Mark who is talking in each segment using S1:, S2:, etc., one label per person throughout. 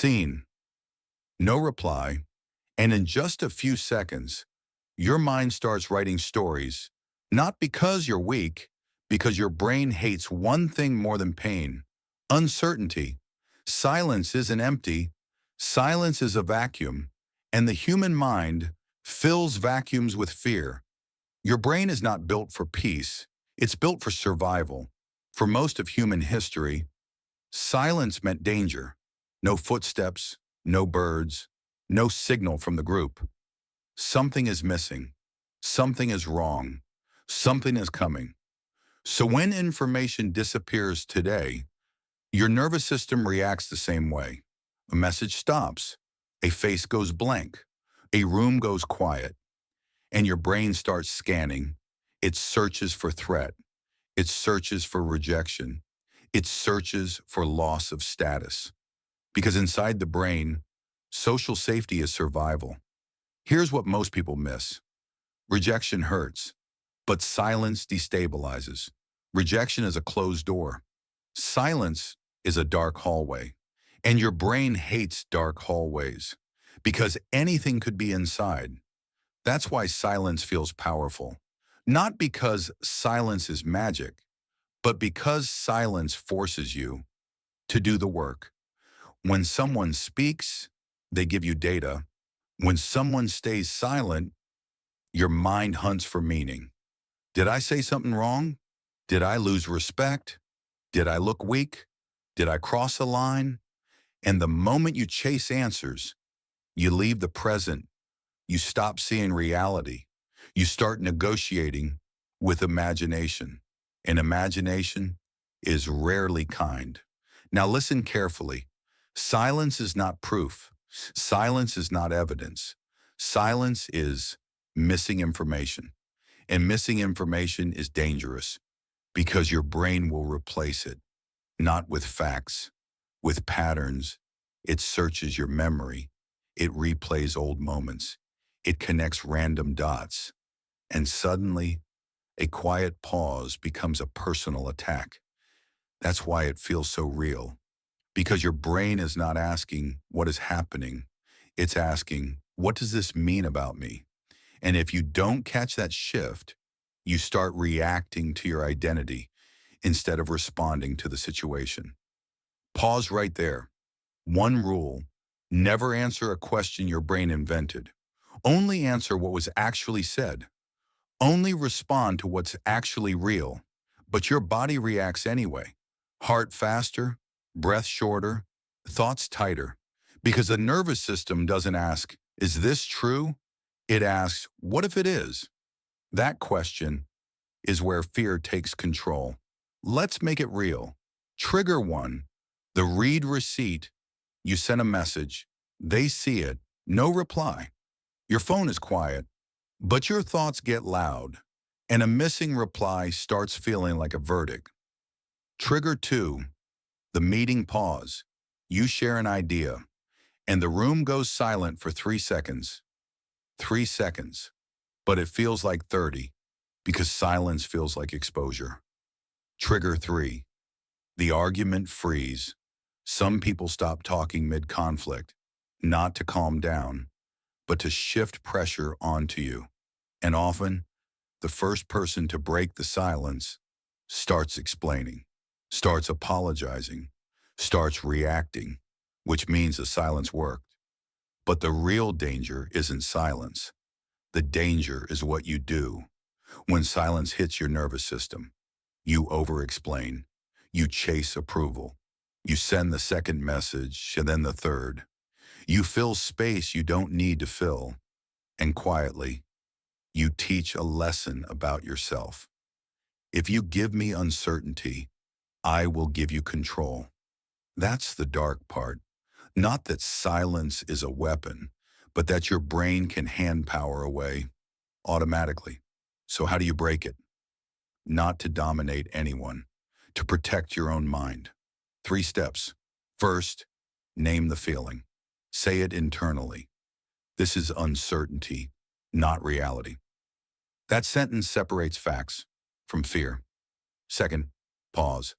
S1: Seen, no reply, and in just a few seconds, your mind starts writing stories, not because you're weak, because your brain hates one thing more than pain: uncertainty. Silence isn't empty. Silence is a vacuum, and the human mind fills vacuums with fear. Your brain is not built for peace. It's built for survival. For most of human history, silence meant danger. No footsteps, no birds, no signal from the group. Something is missing. Something is wrong. Something is coming. So when information disappears today, your nervous system reacts the same way. A message stops. A face goes blank. A room goes quiet. And your brain starts scanning. It searches for threat. It searches for rejection. It searches for loss of status. Because inside the brain, social safety is survival. Here's what most people miss. Rejection hurts, but silence destabilizes. Rejection is a closed door. Silence is a dark hallway. And your brain hates dark hallways because anything could be inside. That's why silence feels powerful. Not because silence is magic, but because silence forces you to do the work. When someone speaks, they give you data. When someone stays silent, your mind hunts for meaning. Did I say something wrong? Did I lose respect? Did I look weak? Did I cross a line? And the moment you chase answers, you leave the present. You stop seeing reality. You start negotiating with imagination. And imagination is rarely kind. Now listen carefully. Silence is not proof. Silence is not evidence. Silence is missing information. And missing information is dangerous because your brain will replace it, not with facts, with patterns. It searches your memory. It replays old moments. It connects random dots. And suddenly, a quiet pause becomes a personal attack. That's why it feels so real. Because your brain is not asking, what is happening? It's asking, what does this mean about me? And if you don't catch that shift, you start reacting to your identity instead of responding to the situation. Pause right there. One rule: never answer a question your brain invented. Only answer what was actually said. Only respond to what's actually real. But your body reacts anyway. Heart faster, breath shorter, thoughts tighter. Because the nervous system doesn't ask, is this true? It asks, what if it is? That question is where fear takes control. Let's make it real. Trigger one, the read receipt. You send a message. They see it. No reply. Your phone is quiet, but your thoughts get loud, and a missing reply starts feeling like a verdict. Trigger two, the meeting pause. You share an idea, and the room goes silent for 3 seconds. 3 seconds. But it feels like 30, because silence feels like exposure. Trigger three, the argument freeze. Some people stop talking mid-conflict, not to calm down, but to shift pressure onto you. And often, the first person to break the silence starts explaining, starts apologizing, starts reacting, which means the silence worked. But the real danger isn't silence. The danger is what you do. When silence hits your nervous system, you over-explain, you chase approval, you send the second message and then the third. You fill space you don't need to fill, and quietly, you teach a lesson about yourself. If you give me uncertainty, I will give you control. That's the dark part. Not that silence is a weapon, but that your brain can hand power away automatically. So how do you break it? Not to dominate anyone, to protect your own mind. 3 steps. First, name the feeling. Say it internally. This is uncertainty, not reality. That sentence separates facts from fear. Second, pause.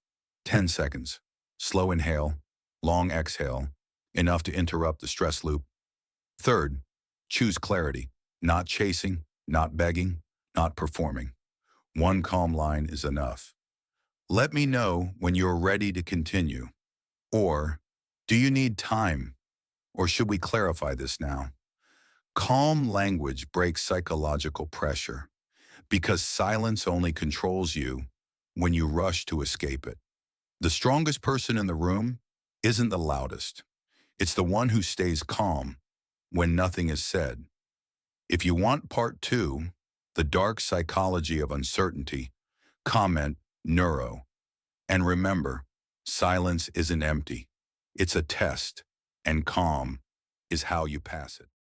S1: 10 seconds. Slow inhale, long exhale. enough to interrupt the stress loop. Third, choose clarity, not chasing, not begging, not performing. One calm line is enough. Let me know when you're ready to continue. Or, do you need time? Or should we clarify this now? Calm language breaks psychological pressure because silence only controls you when you rush to escape it. The strongest person in the room isn't the loudest. It's the one who stays calm when nothing is said. If you want part two, the dark psychology of uncertainty, comment Neuro. And remember, silence isn't empty. It's a test, and calm is how you pass it.